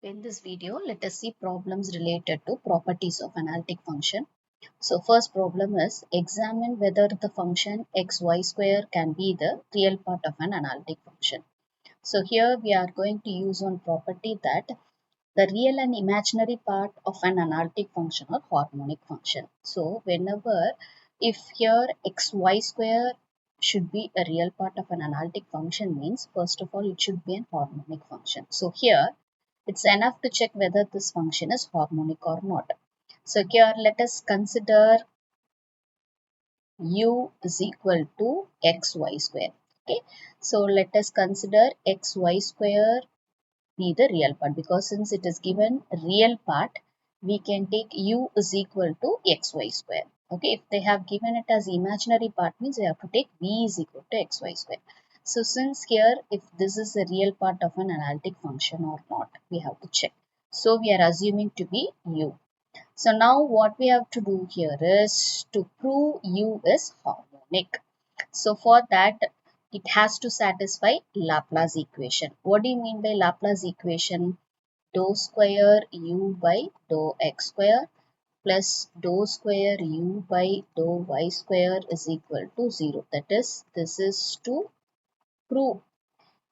In this video, let us see problems related to properties of analytic function. So first problem is examine whether the function xy square can be the real part of an analytic function. So here we are going to use one property that the real and imaginary part of an analytic function or harmonic function. So whenever if here xy square should be a real part of an analytic function means first of all it should be an harmonic function. So here it's enough to check whether this function is harmonic or not. So here let us consider u is equal to xy square. Okay, so let us consider xy square be the real part, because since it is given real part we can take u is equal to xy square. Okay, if they have given it as imaginary part means we have to take v is equal to xy square. So since here if this is a real part of an analytic function or not, we have to check. So we are assuming to be u. So now what we have to do here is to prove u is harmonic. So for that it has to satisfy Laplace equation. What do you mean by Laplace equation? Dou square u by dou x square plus dou square u by dou y square is equal to 0. That is, this is to prove.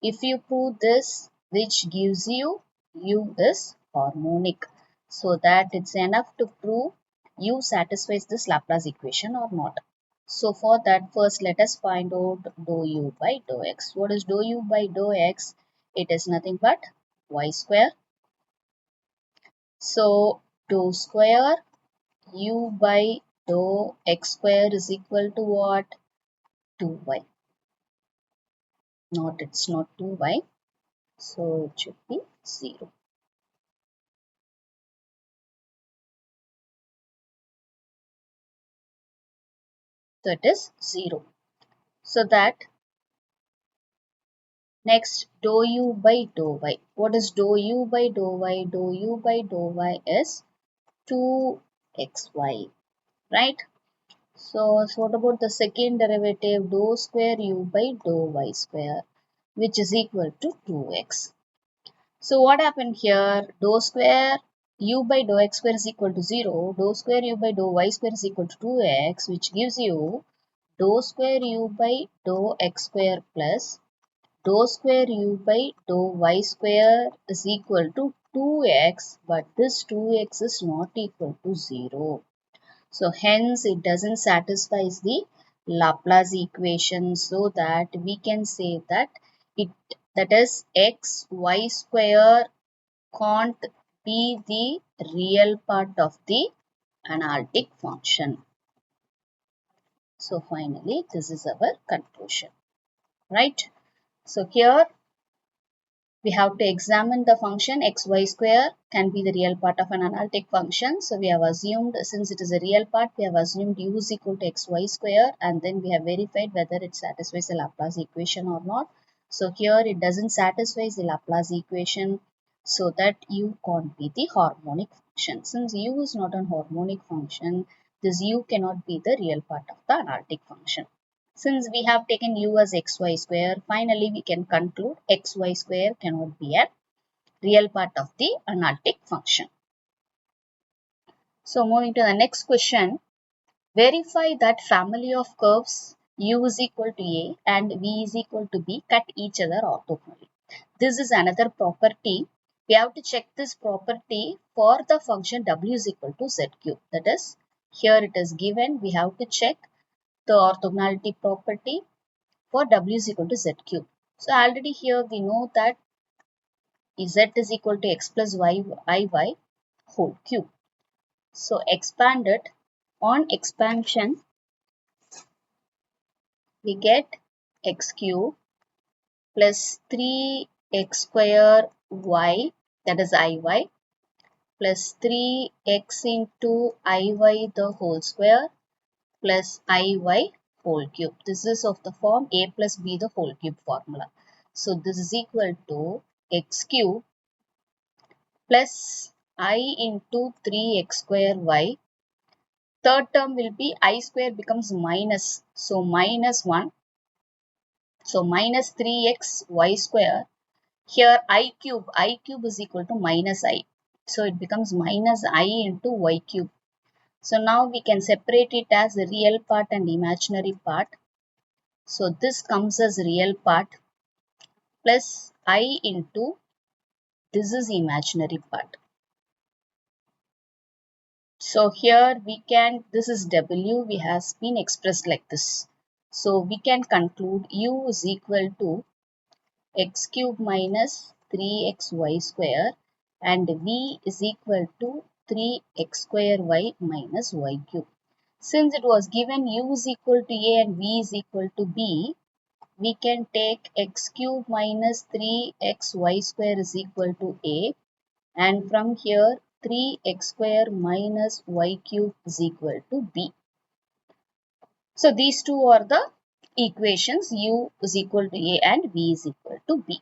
If you prove this, which gives you u is harmonic. So that it's enough to prove u satisfies this Laplace equation or not. So for that, first let us find out dou u by dou x. What is dou u by dou x? It is nothing but y square. So dou square u by dou x square is equal to what? 2y. Not, it's not 2y. So it should be 0. So it is 0. So that next dou u by dou y. What is dou u by dou y? Dou u by dou y is 2xy, right? So what about the second derivative? Dou square u by dou y square, which is equal to 2x. So what happened here? Dou square u by dou x square is equal to 0. Dou square u by dou y square is equal to 2x, which gives you dou square u by dou x square plus dou square u by dou y square is equal to 2x, but this 2x is not equal to 0. So hence it doesn't satisfy the Laplace equation, so that we can say that it, that is x y square can't be the real part of the analytic function. So finally this is our conclusion, right? So here we have to examine the function xy square can be the real part of an analytic function. So we have assumed, since it is a real part, we have assumed u is equal to xy square, and then we have verified whether it satisfies the Laplace equation or not. So here it doesn't satisfy the Laplace equation, so that u can't be the harmonic function. Since u is not an harmonic function, this u cannot be the real part of the analytic function. Since we have taken u as xy square, finally we can conclude xy square cannot be a real part of the analytic function. So moving to the next question, verify that family of curves u is equal to a and v is equal to b cut each other orthogonally. This is another property. We have to check this property for the function w is equal to z cube. That is, here it is given, we have to check the orthogonality property for w is equal to z cube. So already here we know that z is equal to x plus y whole cube. So expand it. On expansion, we get x cube plus 3x square y, that is iy, plus 3x into iy the whole square plus iy whole cube. This is of the form a plus b the whole cube formula. So this is equal to x cube plus I into 3x square y. Third term will be I square becomes minus. So minus 1. So minus 3x y square Here I cube is equal to minus I. So it becomes minus I into y cube. So now we can separate it as the real part and imaginary part. So this comes as real part plus I into this is imaginary part. So here we can, this is W, we has been expressed like this. So we can conclude U is equal to x cube minus 3xy square and V is equal to 3x square y minus y cube. Since it was given U is equal to A and V is equal to B, we can take x cube minus 3xy square is equal to A, and from here 3x square minus y cube is equal to B. So these two are the equations, U is equal to A and V is equal to B.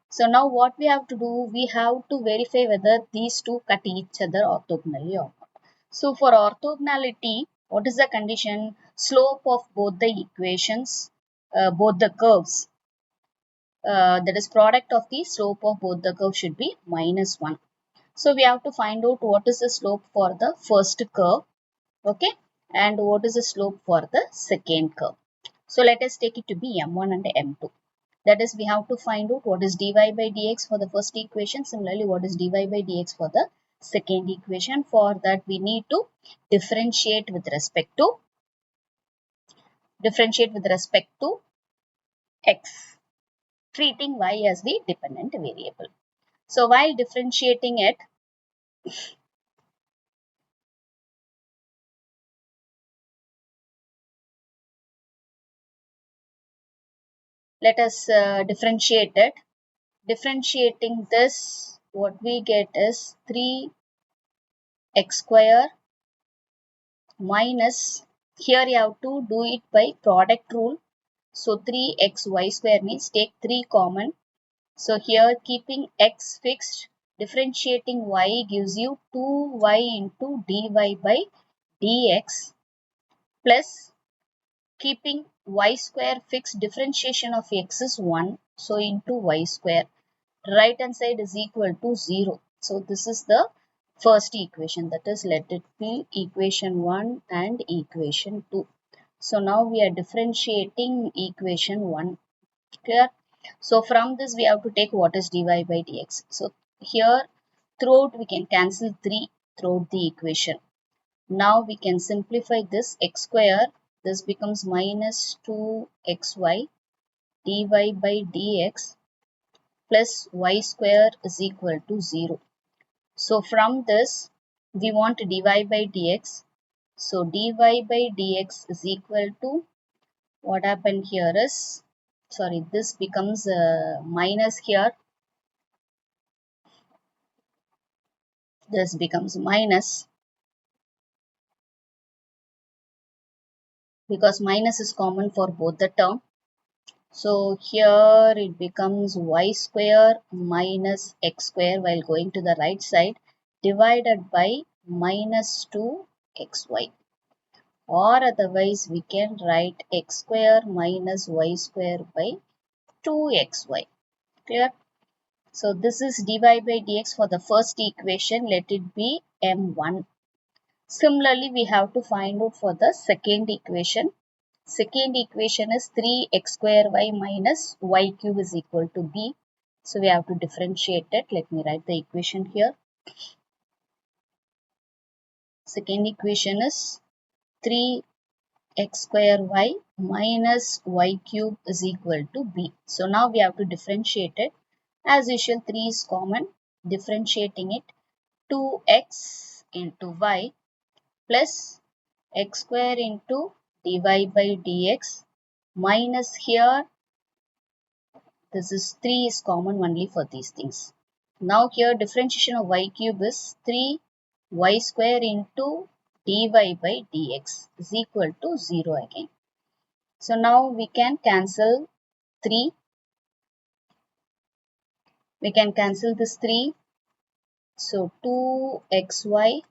So now what we have to do, we have to verify whether these two cut each other orthogonally or not. So for orthogonality, what is the condition? Slope of both the equations, both the curves, that is product of the slope of both the curves should be minus 1. So we have to find out what is the slope for the first curve, okay, and what is the slope for the second curve. So let us take it to be m1 and m2. That is, we have to find out what is dy by dx for the first equation. Similarly, what is dy by dx for the second equation. For that, we need to differentiate with respect to x, treating y as the dependent variable. So while differentiating it, let us differentiate it. Differentiating this, what we get is 3x square minus, here you have to do it by product rule. So 3xy square means take 3 common. So here keeping x fixed, differentiating y gives you 2y into dy by dx plus keeping y square fixed, differentiation of x is 1. So into y square. Right hand side is equal to 0. So this is the first equation, that is, let it be equation 1 and equation 2. So now we are differentiating equation 1. Clear? So from this we have to take what is dy by dx. So here throughout we can cancel 3 throughout the equation. Now we can simplify this x square. This becomes minus 2xy dy by dx plus y square is equal to 0. So from this we want dy by dx. So dy by dx is equal to, what happened here is, sorry, this becomes minus here. This becomes minus because minus is common for both the term. So here it becomes y square minus x square while going to the right side divided by minus 2xy. Or otherwise we can write x square minus y square by 2xy. Clear? So this is dy by dx for the first equation. Let it be m1. Similarly, we have to find out for the second equation. Second equation is 3x square y minus y cube is equal to b. So we have to differentiate it. Let me write the equation here. Second equation is 3x square y minus y cube is equal to b. So now we have to differentiate it. As usual, 3 is common. Differentiating it, 2x into y plus x square into dy by dx minus here, this is 3 is common only for these things. Now here differentiation of y cube is 3y square into dy by dx is equal to 0 again. So now we can cancel 3. We can cancel this 3. So 2xy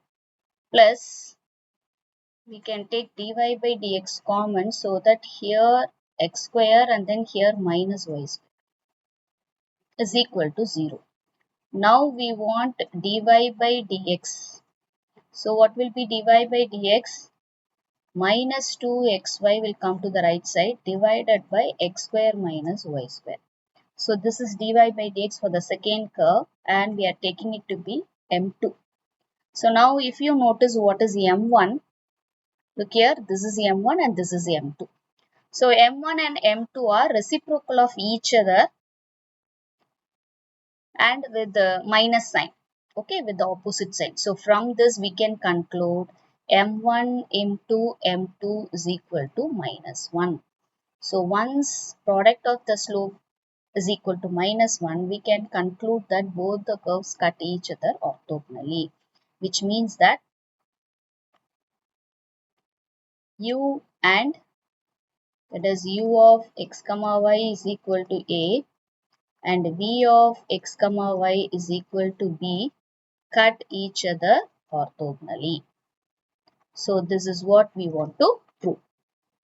plus, we can take dy by dx common, so that here x square and then here minus y square. is equal to 0. Now we want dy by dx. So what will be dy by dx? Minus 2xy will come to the right side divided by x square minus y square. So this is dy by dx for the second curve and we are taking it to be m2. So now if you notice what is m1, look here, this is m1 and this is m2. So m1 and m2 are reciprocal of each other and with the minus sign, okay, with the opposite sign. So from this we can conclude m1 into m2 is equal to minus 1. So once product of the slope is equal to minus 1, we can conclude that both the curves cut each other orthogonally, which means that u and, that is u of x comma y is equal to a and v of x comma y is equal to b cut each other orthogonally. So this is what we want to prove.